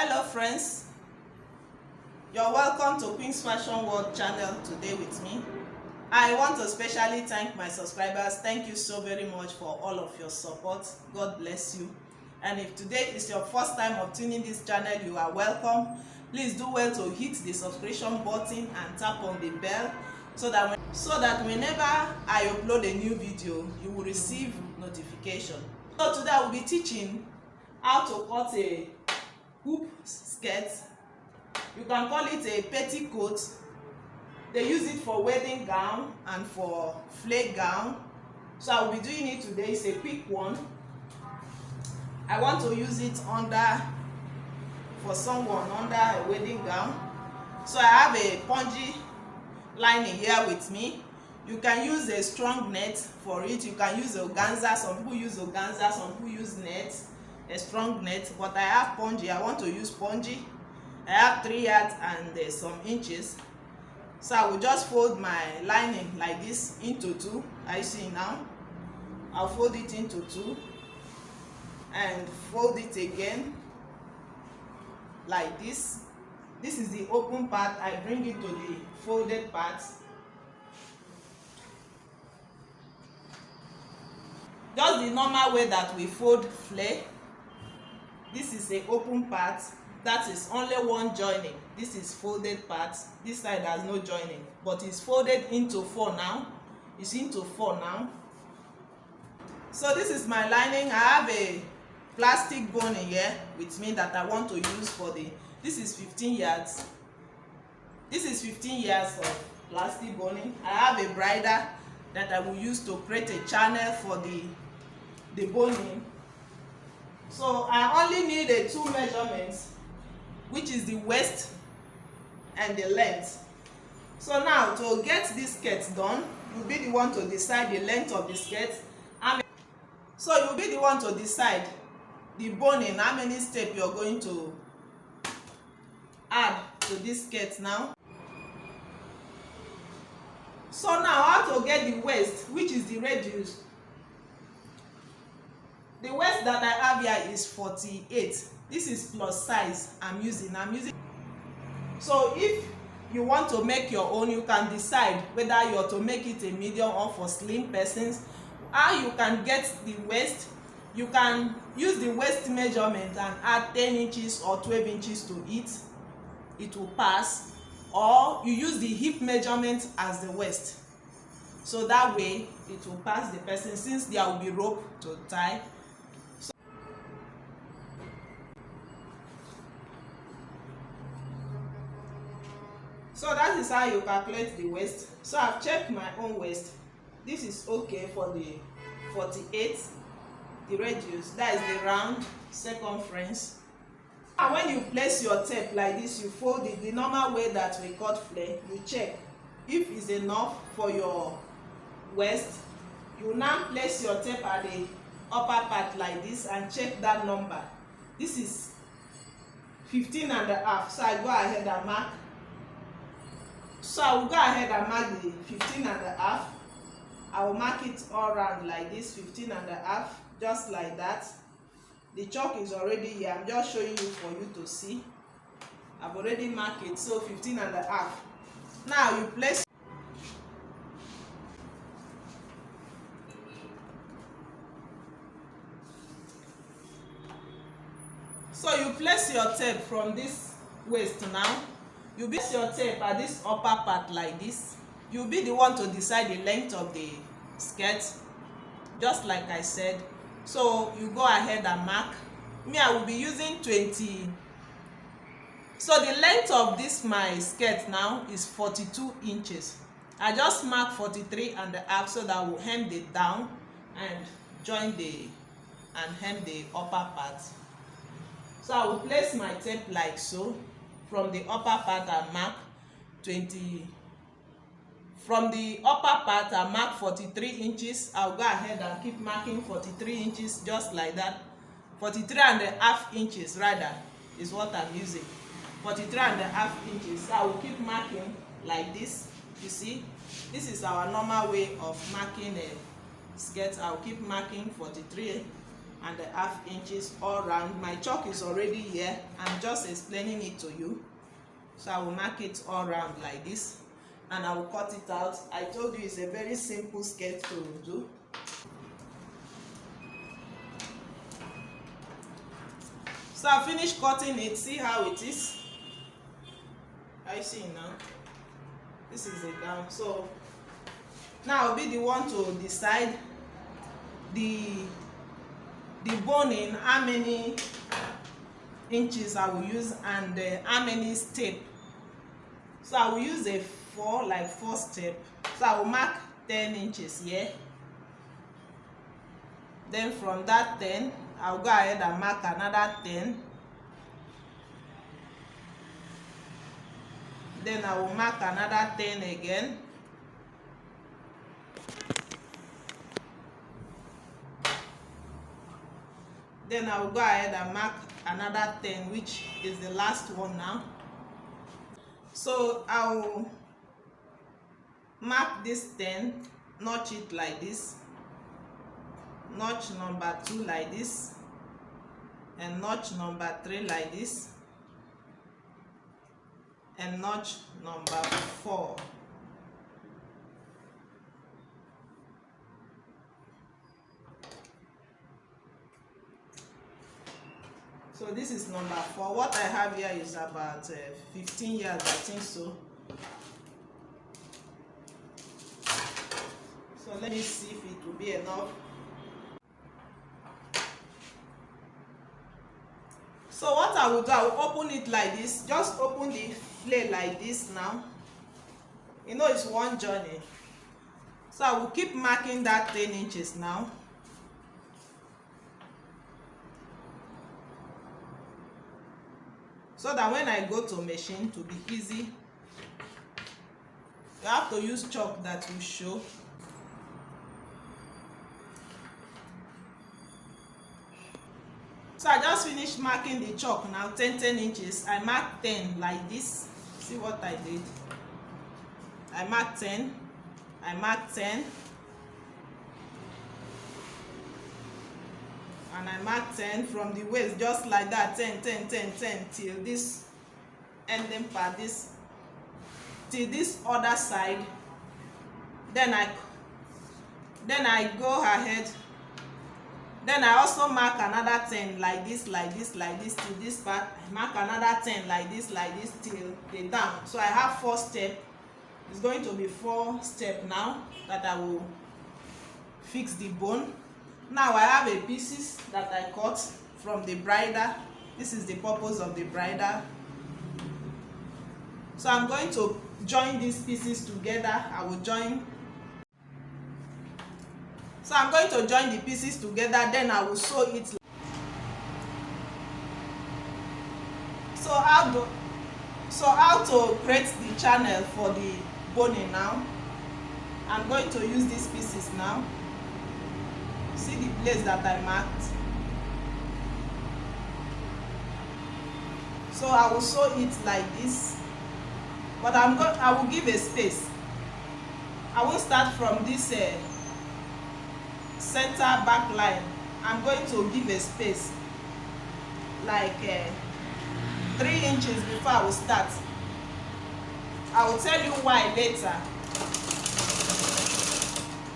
Hello friends, you're welcome to Queen's Fashion World channel today with me. I want to especially thank my subscribers. Thank you so very much for all of your support. God bless you. And if today is your first time of tuning this channel, you are welcome. Please do well to hit the subscription button and tap on the bell so that whenever I upload a new video, you will receive notification. So today I will be teaching how to cut a hoop skirt. You can call it a petticoat. They use it for wedding gown and for flake gown. So I will be doing it today. It's a quick one. I want to use it for someone under a wedding gown. So I have a pongee lining here with me. You can use a strong net for it. You can use organza. Some people use organza, some people use net, a strong net. But I have pongee. I want to use pongee. I have 3 yards and some inches. So I will just fold my lining like this into 2. I see now. I'll fold it into 2 and fold it again like this. This is the open part. I bring it to the folded part. Just the normal way that we fold flare. This is the open part. That is only one joining. This is folded part. This side has no joining, but it's folded into 4 now. It's into 4 now. So this is my lining. I have a plastic bone here with me that I want to use for this is 15 yards. This is 15 yards of plastic boning. I have a bridle that I will use to create a channel for the boning. So I only need 2 measurements, which is the waist and the length. So now to get this skirt done, you'll be the one to decide the length of the skirt. So you'll be the one to decide the boning, how many steps you're going to add to this skirt now. So now how to get the waist, which is the radius. The waist that I have here is 48. This is plus size I'm using. So if you want to make your own, you can decide whether you're to make it a medium or for slim persons. How you can get the waist, you can use the waist measurement and add 10 inches or 12 inches to it. It will pass. Or you use the hip measurement as the waist. So that way it will pass the person, since there will be rope to tie. So that is how you calculate the waist. So I've checked my own waist. This is okay for the 48, the radius. That is the round circumference. And when you place your tape like this, you fold it the normal way that we cut flare. You check if it's enough for your waist. You now place your tape at the upper part like this and check that number. This is 15.5. So I go ahead and mark. So I will go ahead and mark the 15.5. I will mark it all around like this, 15.5, just like that. The chalk is already here. I'm just showing you for you to see. I've already marked it. So 15.5. Now you place. So you place your tape from this waist now. You place your tape at this upper part like this. You'll be the one to decide the length of the skirt, just like I said. So you go ahead and mark. Me, I will be using 20. So the length of this my skirt now is 42 inches. I just mark 43.5 so that I will hem it down and join and hem the upper part. So I will place my tape like so. From the upper part I mark 20. From the upper part I mark 43 inches. I'll go ahead and keep marking 43 inches just like that. 43.5 inches rather is what I'm using. 43.5 inches. So I will keep marking like this. You see, this is our normal way of marking a skirt. I'll keep marking 43 and a half inches all round. My chalk is already here. I'm just explaining it to you. So I will mark it all round like this, and I will cut it out. I told you it's a very simple skirt to do. So I finished cutting it. See how it is? I see now. This is the gown. So now I'll be the one to decide the boning, how many inches I will use, and how many step. So I will use a 4 step. So I will mark 10 inches here. Then from that 10, I'll go ahead and mark another 10. Then I will mark another 10 again. Then I will go ahead and mark another 10, which is the last one now. So I will mark this 10, notch it like this, notch number 2 like this, and notch number 3 like this, and notch number 4. So this is number 4. What I have here is about 15 yards, I think so. So let me see if it will be enough. So what I will do, I will open it like this. Just open the flare like this now. You know it's one journey. So I will keep marking that 10 inches now. So that when I go to machine, to be easy, you have to use chalk that will show. So I just finished marking the chalk now, 10 inches. I marked 10 like this. See what I did? I marked 10. I marked 10. And I mark 10 from the waist, just like that, 10 till this ending part, this till this other side. Then I go ahead. Then I also mark another 10 like this till this part. I mark another 10 like this till the down. So I have 4 steps. It's going to be 4 steps now that I will fix the bone. Now I have a pieces that I cut from the bridle. This is the purpose of the bridle. So I'm going to join these pieces together. I will join. So I'm going to join the pieces together, then I will sew it. So how to create the channel for the boning now? I'm going to use these pieces now. See the place that I marked. So I will sew it like this, but I will give a space. I will start from this center back line. I'm going to give a space like 3 inches before I will start. I will tell you why later.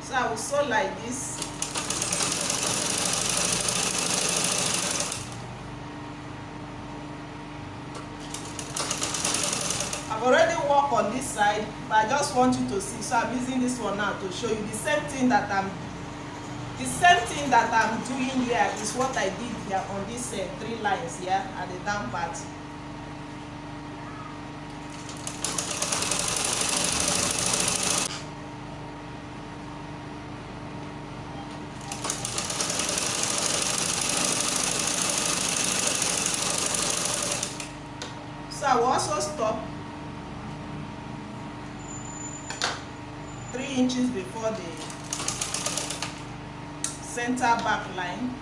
So I will sew like this. I've already worked on this side, but I just want you to see. So I'm using this one now to show you the same thing that I'm doing here is what I did here on these 3 lines here at the down part. So I will also stop 3 inches before the center back line.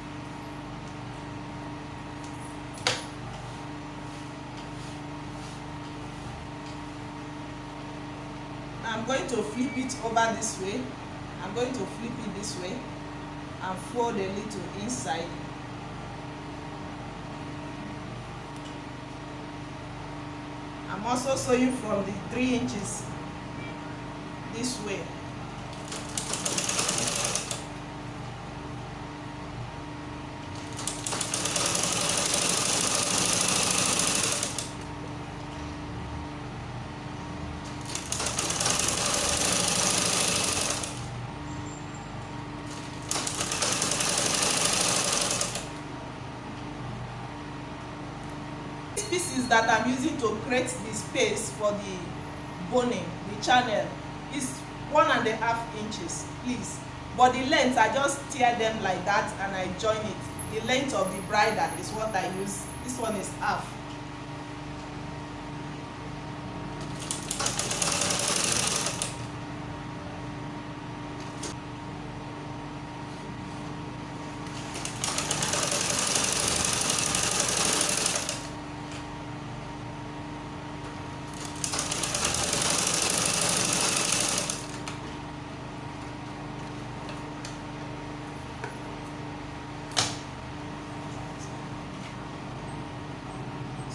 I'm going to flip it over this way. I'm going to flip it this way and fold a little inside. I'm also sewing from the 3 inches this way. Pieces that I'm using to create the space for the boning, the channel, is 1.5 inches, please. But the length, I just tear them like that and I join it. The length of the bridle is what I use. This one is half.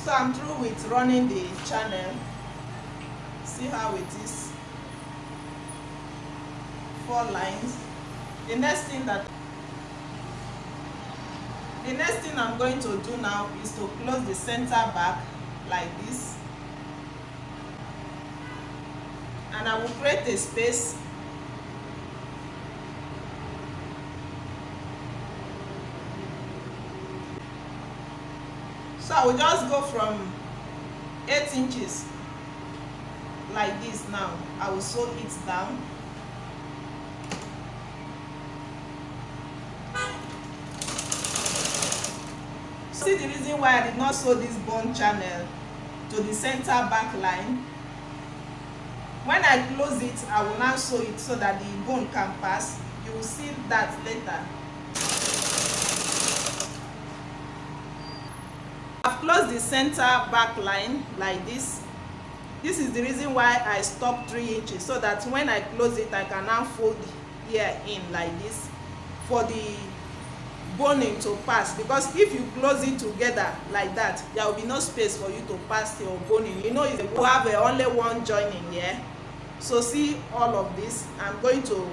So I'm through with running the channel. See how it is. 4 lines. The next thing I'm going to do now is to close the center back like this. And I will create a space. So I will just go from 8 inches like this now. I will sew it down. See the reason why I did not sew this bone channel to the center back line. When I close it, I will now sew it so that the bone can pass. You will see that later. I've closed the center back line like this. This is the reason why I stopped 3 inches, so that when I close it, I can now fold here in like this for the boning to pass. Because if you close it together like that, there will be no space for you to pass your boning. You know, you have only one joining here. So see all of this. I'm going to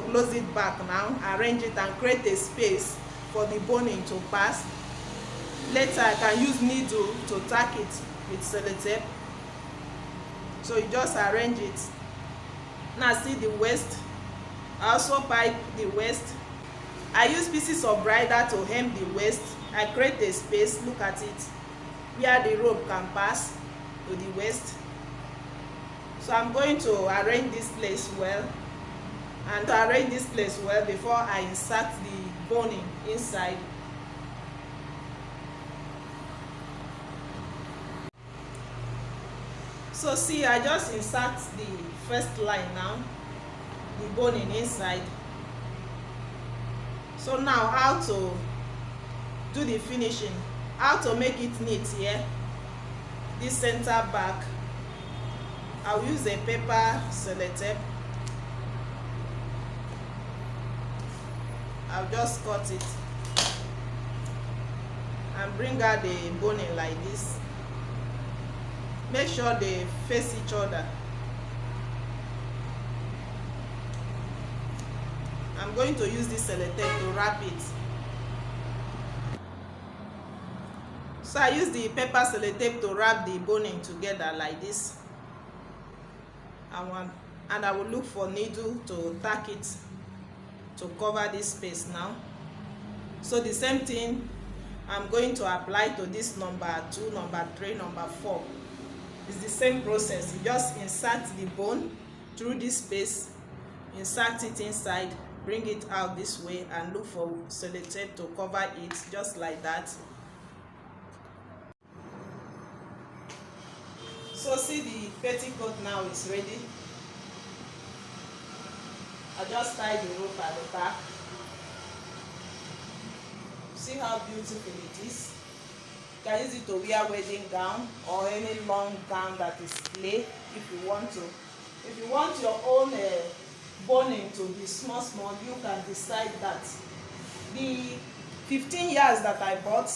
close it back now, arrange it and create a space for the boning to pass. Later I can use needle to tack it with sellotape. So you just arrange it. Now see the waist. I also pipe the waist. I use pieces of bridle to hem the waist. I create a space, look at it, where the rope can pass to the waist. So I'm going to arrange this place well. And to arrange this place well before I insert the boning inside. So see, I just insert the first line now, the boning inside. So now how to do the finishing, how to make it neat here. This center back, I'll use a paper sellotape. I'll just cut it and bring out the boning like this. Make sure they face each other. I'm going to use this sellotape to wrap it. So I use the paper sellotape to wrap the boning together like this. And I will look for needle to tack it to cover this space now. So the same thing I'm going to apply to this number 2, number 3, number 4. It's the same process. You just insert the bone through this space, insert it inside, bring it out this way, and look for sellotape to cover it, just like that. So see, the petticoat now is ready. I just tie the rope at the back. See how beautiful it is. You can use it to wear wedding gown or any long gown that is play if you want to. If you want your own boning to be small, you can decide that. The 15 yards that I bought,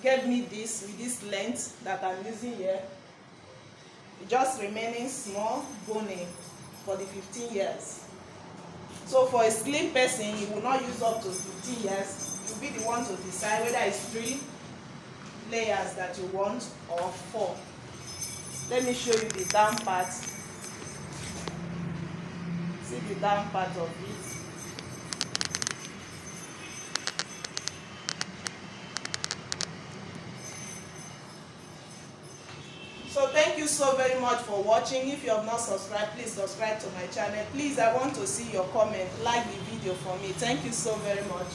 gave me this with this length that I'm using here. It just remaining small bony for the 15 years. So for a slim person, you will not use up to 15 years. You'll be the one to decide whether it's 3 layers that you want or 4. Let me show you the down part. See the down part of it. So thank you so very much for watching. If you have not subscribed, please subscribe to my channel. Please, I want to see your comment. Like the video for me. Thank you so very much.